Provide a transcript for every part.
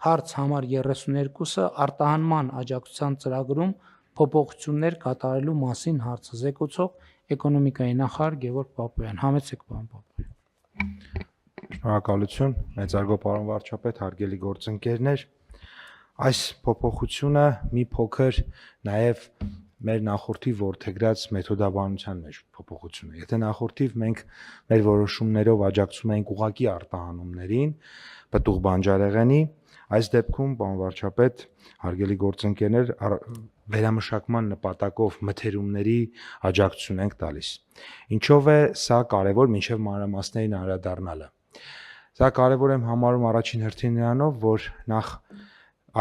հարց համար 32-ը արտահանման աջակցության ծրագրում փոփոխություններ կատարելու մասին հարցը զեկուցող էկոնոմիկայի նախարար Գևորգ Պապոյան։ Համեցեք, պարոն Պապոյան։ Շնորհակալություն, մեծարգո պարոն վարչապետ, հարգելի գործընկերներ։ Այս փոփոխությունը մի փոքր նաև մեր նախորդի որդեգրած մեթոդաբանության մեջ փոփոխություն է։ Եթե նախորդիվ մենք մեր որոշումներով աջակցում էինք ուղղակի արտահանումներին, պտուղ բանջարեղենի, այս դեպքում, պարոն վարչապետ, հարգելի գործընկերներ, վերամշակման նպատակով մթերումների աջակցություն ենք տալիս։ Ինչով է սա կարևոր մինչև մանրամասներին անդրադառնալը։ Սա կարևոր եմ համարում առաջին հերթին նրանով, որ նախ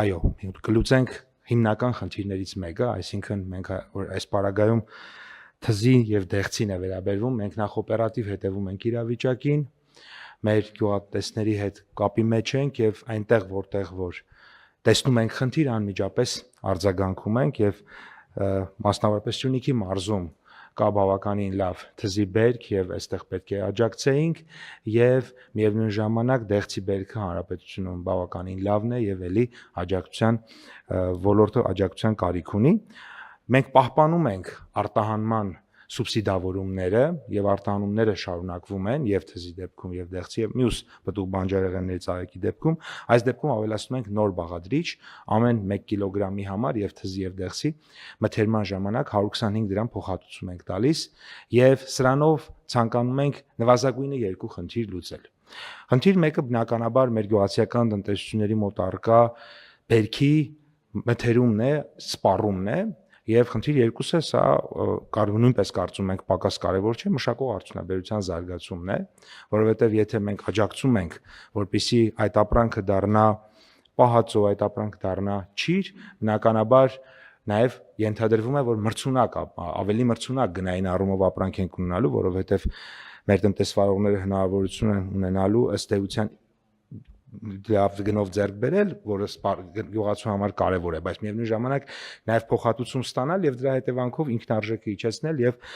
այո, կլուծենք հիմնական խնդիրներից մեկը, այսինքն մենք որ այս պարագայում թզի եւ դեղցին է վերաբերվում, մենք նախ օպերատիվ հետևում ենք իրավիճակին, մեր գյուղատնտեսների հետ կապի մեջ ենք եւ այնտեղ որտեղ որ տեսնում ենք խնդիր, անմիջապես արձագանքում ենք եւ մասնավորապես Սյունիքի մարզում կա բավականին լավ թզի բերք եւ այստեղ պետք է աջակցեինք եւ միևնույն ժամանակ դեղցի բերքը հանրապետությունում բավականին լավն է եւ էլի աջակցության ոլորտը աջակցության կարիք ունի։ Մենք պահպանում ենք արտահանման սուբսիդավորումները եւ արտահանումները շարունակվում են եւ թզի դեպքում եւ դեղցի եւ մյուս պտուղ բանջարեղենների ծաղիկի դեպքում, այս դեպքում ավելացնում ենք նոր բաղադրիչ ամեն 1 կիլոգրամի համար եւ թզի եւ դեղցի մթերման ժամանակ 125 դրամ փոխհատուցում ենք տալիս եւ սրանով ցանկանում ենք նվազագույնը 2 խնդիր լուծել։ Խնդիր մեկը բնականաբար մեր գյուղացիական տնտեսությունների մոտ առկա բերքի մթերումն է, սպառումն է եւ խնդիր երկուսը սա նույնպես կարծում ենք պակաս կարեւոր չէ, մշակող արդյունաբերության զարգացումն է, որովհետեւ եթե մենք աջակցում ենք, որպեսզի այդ ապրանքը դառնա պահածո, այդ ապրանքը դառնա ճիր, բնականաբար նաև ենթադրվում է, որ մրցունակ ավելի մրցունակ գնային առումով ապրանք ենք ունենալու, որովհետև մեր տնտեսվարողները հնարավորություն են ունենալու ըստ էության լավ գնով ձեռք բերել, որը գյուղացու համար կարևոր է, բայց միևնույն ժամանակ նաև փոխհատուցում ստանալ եւ դրա հետևանքով ինքնարժեքը իջեցնել եւ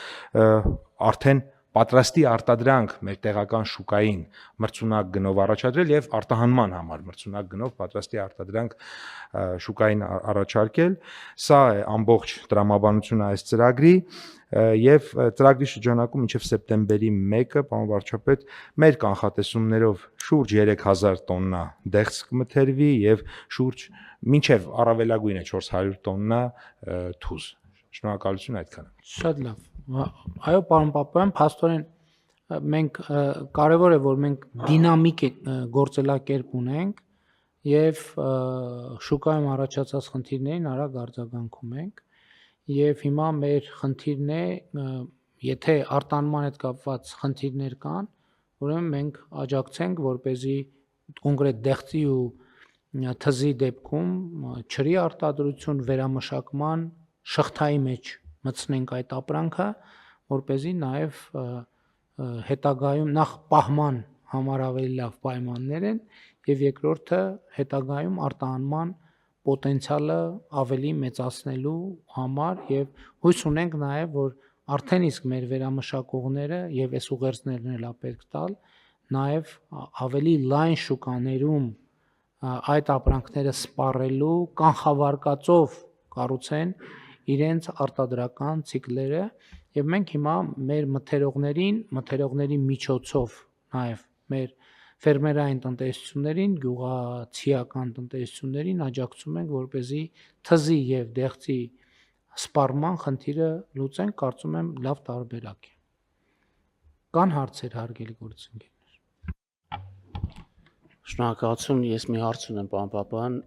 արդեն պատրաստի արտադրանք մեր տեղական շուկային մրցունակ գնով առաջադրել եւ արտահանման համար մրցունակ գնով պատրաստի արտադրանք շուկային առաջարկել։ Սա է ամբողջ տրամաբանությունը այս ծրագրի եւ ծրագրի շրջանակում մինչեւ սեպտեմբերի 1-ը, պարոն վարչապետ, մեր կանխատեսումներով շուրջ 3000 տոննա դեղց կմթերվի եւ շուրջ մինչեւ առավելագույնը 400 տոննա թուզ։ Շնորհակալություն այդքանը։ Շատ լավ։ Այո, պարոն Պապոյան, փաստորեն մենք կարևոր է, որ մենք դինամիկ գործելակերպ ունենք եւ շուկայում առաջացած խնդիրներին արագ արձագանքում ենք եւ հիմա մեր խնդիրն է, եթե արտանման հետ կապված խնդիրներ կան, ուրեմն մենք աջակցենք, որպեսզի կոնկրետ դեղցի ու թզի դեպքում չրի արտադրություն վերամշակման շղթայի մեջ մտցնենք այդ ապրանքը, որպեսզի նաև հետագայում նախ պահման համար ավելի լավ պայմաններ են եւ երկրորդը հետագայում արտահանման պոտենցիալը ավելի մեծացնելու համար եւ հույս ունենք նաեւ որ արդեն իսկ մեր վերամշակողները եւ այս ուղերձներն էլ պետք տալ նաեւ ավելի լայն շուկաներում այդ ապրանքները սպառելու կանխավարկածով կառուցեն իրենց արտադրական ցիկլերը եւ մենք հիմա մեր մթերողների միջոցով նաեւ մեր ֆերմերային տնտեսություններին, գյուղացիական տնտեսություններին աջակցում ենք, որպեսզի թզի եւ դեղցի սպառման խնդիրը լուծենք, կարծում եմ լավ տարբերակ է։ Կան հարցեր, հարգելի գործընկերներ։ Շնորհակալություն, ես մի հարց ունեմ, պարոն Պապոյան,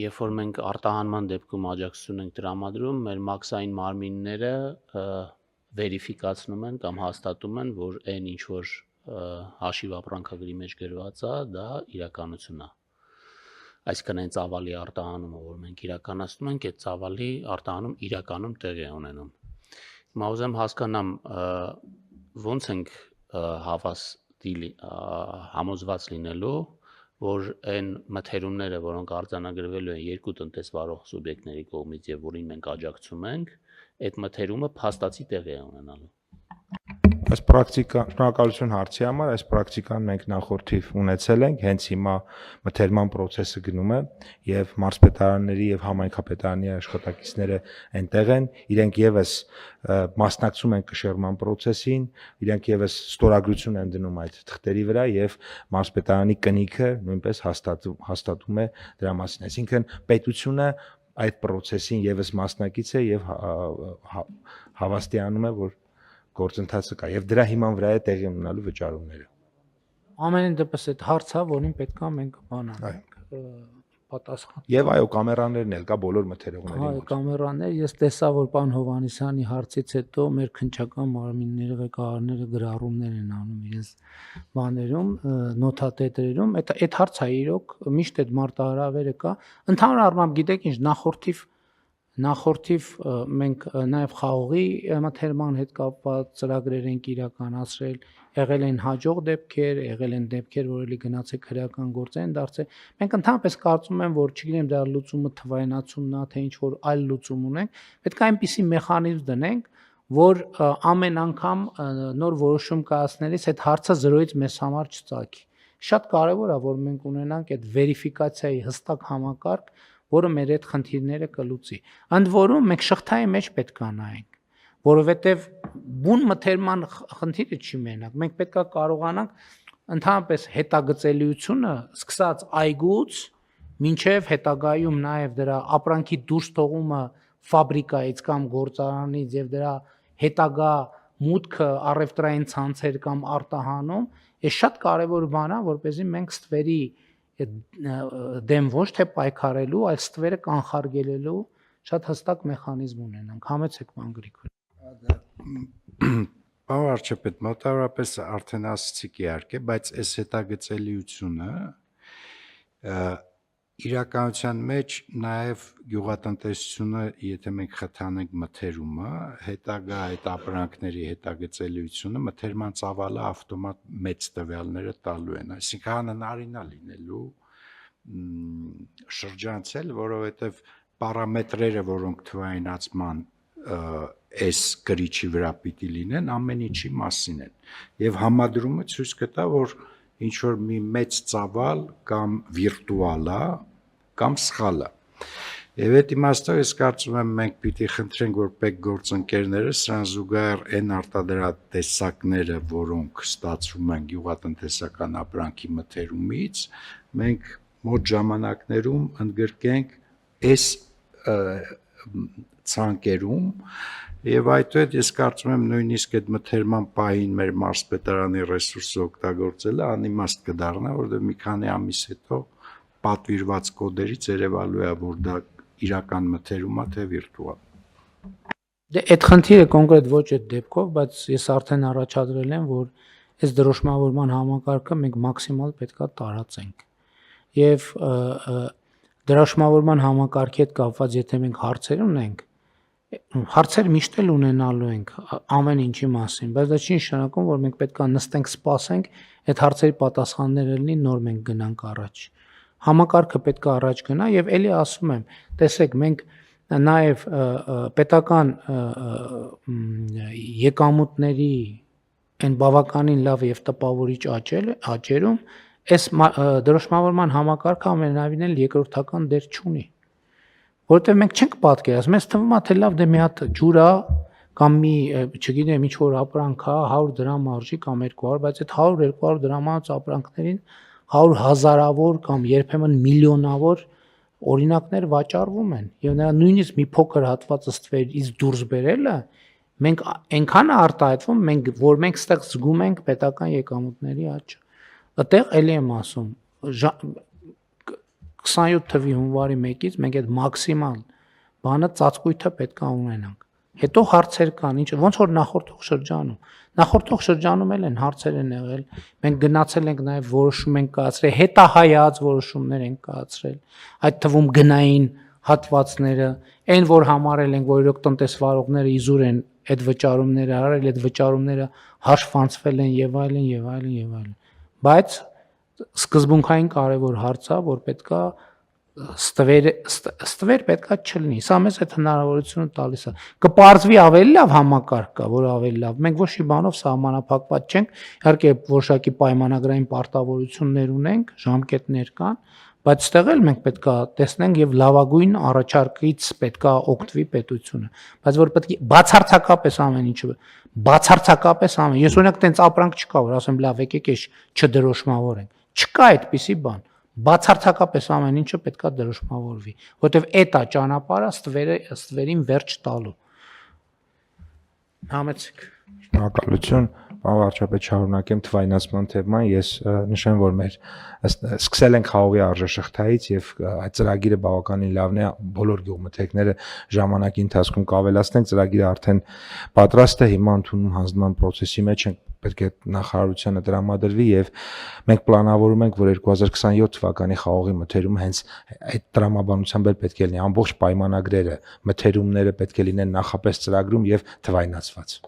երբ որ մենք արտահանման դեպքում աջակցություն ենք տրամադրում, մեր մաքսային մարմինները վերիֆիկացնում են կամ հաստատում են, որ այն ինչ որ հաշիվ ապրանքագրի մեջ գրված է, դա իրականություն է։ Այսինքն այն ծավալի արտահանումը, որ մենք իրականացնում ենք, այդ ծավալի արտահանում իրականում տեղի է ունենում։ Հիմա ուզեմ հասկանամ, ո՞նց ենք համոզված լինելու, որ այն մթերումները, որոնք արձանագրվելու են երկու տնտեսվարող սուբյեկտների կողմից եւ որին մենք աջակցում ենք, այդ մթերումը փաստացի տեղի է ունենալու։ Այս պրակտիկա, շնորհակալություն հարցի համար, այս պրակտիկան մենք նախորդիվ ունեցել ենք, հենց հիմա մթերման process-ը գնում է եւ մարզպետարանների եւ համայնքապետարանի աշխատակիցները այնտեղ են, իրենք եւս մասնակցում են կշռման process-ին, իրենք եւս ստորագրություն են դնում այդ թղթերի վրա եւ մարզպետարանի կնիքը նույնպես հաստատում է դրա մասին, այսինքն պետությունը այդ process-ին եւս մասնակից է եւ հավաստիանում է, որ գործընթացը կա եւ դրա հիման վրա է տեղի ունենալու վճարումները։ Ամեն դեպս այդ հարցը, որին պետքա մենք բանանենք, պատասխան։ Եվ այո, կամերաներն էլ կա բոլոր մթերողների Այո, մոտ։ կամերաներ, ես տեսա, որ պարոն Հովհաննիսյանի հարցից հետո մեր քննչական մարմինները, ղեկավարները գրառումներ են անում իրենց բաներում, նոթատետրերում, այդ հարցը իրոք միշտ այդ մարտահրավերը կա։ Ընդհանուր առմամբ գիտեք ինչ, նախորդիվ մենք նաև խաղողի մթերման հետ կապված ծրագրեր ենք իրականացրել, եղել են հաջող դեպքեր, եղել են դեպքեր, որ էլի գնացեք հրական գործեր են դարձել։ Մենք ընդհանրապես կարծում եմ, որ չգիտեմ դրա լուծումը թվայնացումն է, թե ինչ որ այլ լուծում ունենք, պետք է այնպիսի մեխանիզմ դնենք, որ ամեն անգամ նոր որոշում կայացնելիս այդ հարցը զրոյից մեզ համար չծագի։ Շատ կարևոր է, որ մենք ունենանք այդ վերիֆիկացիայի հստակ համակարգ, որը մեր այդ խնդիրները կլուծի։ Ընդ որում մենք շղթայի մեջ պետք է նայենք, որովհետև բուն մթերման խնդիրը չի մենակ։ Մենք պետք է կարողանանք ընդհանրապես հետագծելիությունը սկսած այգուց մինչև հետագայում նաև դրա ապրանքի դուրս թողումը ֆաբրիկայից կամ գործարանից եւ դրա հետագա մուտքը առևտրային ցանցեր կամ արտահանում, այս շատ կարևոր բան է, որպեսզի մենք ստվերի դեմ ոչ թե պայքարելու, այլ ստվերը կանխարգելելու շատ հստակ մեխանիզմ ունենանք։ Համեցեք պարոն Գրիգոր։ Պարոն վարչապետ, մոտավորապես արդեն ասացիք իհարկե, բայց այս հետագծելիությունը իրականության մեջ նաև գյուղատնտեսությունը, եթե մենք խթանենք մթերումը, հետագա այդ ապրանքների հետագծելիությունը մթերման ծավալը ավտոմատ մեծ տվյալները տալու են, այսինքն անհնարին է լինելու շրջանցել, որովհետև պարամետրերը, որոնք թվայնացման այս գրիչի վրա պիտի լինեն, ամեն ինչի մասին են։ Եվ համադրումը ցույց կտա, որ ինչ որ մի մեծ ծավալ կամ վիրտուալ է, կամ սխալ է։ Եվ այդ իմաստով ես կարծում եմ մենք պիտի խնդրենք, որ պետք գործընկերները սրան զուգահեռ այն արտադրատեսակները, որոնք ստացվում են գյուղատնտեսական ապրանքի մթերումից, մենք մոտ ժամանակներում ընդգրկենք այս ցանկերում եւ այդուհետ ես կարծում եմ նույնիսկ այդ մթերման պահին մեր մարզպետարանի ռեսուրսը օգտագործելը անիմաստ կդառնա, որովհետեւ մի քանի ամիս հետո պատվիրված կոդերից երևալու է, որ դա իրական մթերում է թե վիրտուալ։ Դե այդ խնդիրը կոնկրետ ոչ այդ դեպքով, բայց ես արդեն առաջադրել եմ, որ այս դրոշմավորման համակարգը մենք մաքսիմալ պետքա տարածենք։ Եվ դրոշմավորման համակարգի հետ կապված, եթե մենք հարցեր ունենք, հարցեր միշտ էլ ունենալու ենք ամեն ինչի մասին, բայց դա չի նշանակում, որ մենք պետքա նստենք, սպասենք, այդ հարցերի պատասխանները լինի, նոր մենք գնանք առաջ։ Համակարգը պետք է առաջ գնա եւ ելի ասում եմ, տեսեք, մենք նաեւ պետական եկամուտների այն բավականին լավ եւ տպավորիչ աճերում այս դրոշմավորման համակարգը ամենավին էլ երկրորդական դեր չունի, որովհետեւ մենք չենք պատկերացնում, մեզ թվում է թե լավ դե մի հատ ջուր է կամ մի, չգիտեմ, ինչ որ ապրանք է 100 դրամ արժի կամ 200, բայց այդ 100-200 դրամանոց ապրանքներին 100 հազարավոր կամ երբեմն միլիոնավոր օրինակներ վաճառվում են եւ նրա նույնիսկ մի փոքր հատված ստվերից դուրս բերելը մենք այնքան է արտահայտվում, որ մենք ստեղ զգում ենք պետական եկամուտների աճը։ Այդտեղ էլի եմ ասում 27 թվականի հունվարի 1-ից մենք այդ մաքսիմալ բանը ծածկույթը պետք է ունենանք։ Հետո հարցեր կան, ինչ ոնց որ նախորդող շրջանում էլ են հարցեր են եղել, մենք գնացել ենք նաև որոշում ենք կայացրել, հետահայաց որոշումներ ենք կայացրել, այդ թվում գնային հատվածները, այն որ համարել ենք, որ իրոք տնտեսվարողները իզուր են այդ վճարումները արել, այդ վճարումները հաշվանցվել են եւ այլն եւ այլն եւ այլն։ Բայց սկզբունքային կարևոր հարց է, որ պետքա ստվեր պետքա չլինի։ Սա մեզ այդ հնարավորությունը տալիս է։ Կպարզվի ավելի լավ համակարգ կա, որ ավելի լավ։ Մենք ոչ մի բանով սահմանափակված չենք։ Իհարկե որոշակի պայմանագրային պարտավորություններ ունենք, ժամկետներ կան, բայց ստեղ էլ մենք պետքա տեսնենք եւ լավագույն առաջարկից պետքա օգտվի պետությունը։ Բայց որ պետք է բացարձակապես ամեն ինչը բացարձակապես ամեն։ Ես օրինակ տենց ապրանք չկա, որ ասեմ լավ եկեք էս չդրոշմավորենք։ Չկա այդպիսի բան։ Բացարձակապես ամեն ինչը պետքա դրոշմավորվի, որտեվ էդ է ճանապարհը ստվերին վերջ տալու։ Համեցեք։ Շնորհակալություն, պարոն վարչապետ, շարունակեմ թվայնացման թեման։ Ես նշեմ, որ մեր սկսել ենք խաղողի արժեշղթայից եւ այդ ծրագիրը բավականին լավն է, բոլոր գյուղմթերքները ժամանակի ընթացքում կավելացնենք, ծրագիրը արդեն պատրաստ է, հիմա ընդունում հանձնման process-ի մեջ ենք, պետք է նախարարությանը տրամադրվի եւ մենք պլանավորում ենք, որ 2027 թվականի խաղողի մթերումը հենց այդ տրամաբանությամբ էլ պետք է լինի, ամբողջ պայմանագրերը, մթերումները պետք է լինեն նախապես ծրագրում եւ թվայնացված։